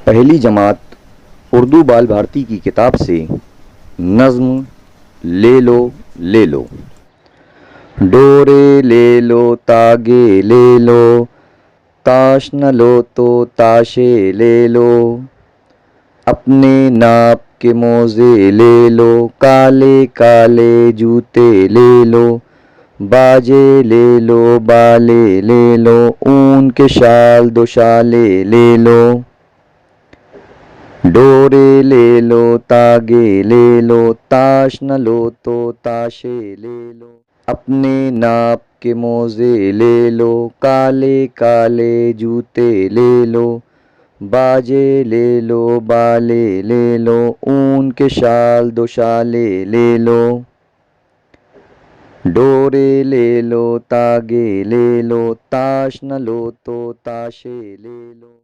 पहली जमात उर्दू बाल भारती की किताब से नज़्म ले लो ले लो। डोरे ले लो तागे ले लो, ताश न लो तो ताशे ले लो। अपने नाप के मोज़े ले लो, काले काले जूते ले लो। बाजे ले लो बाले ले लो, ऊन के शाल दो शाले ले लो। डोरे ले लो तागे ले लो, ताश न लो तो ताशे ले लो। अपने नाप के मोज़े ले लो, काले काले जूते ले लो। बाजे ले लो बाले ले लो, ऊन के शाल दो शाले ले लो। डोरे ले लो तागे ले लो, ताश न लो तो ताशे ले लो।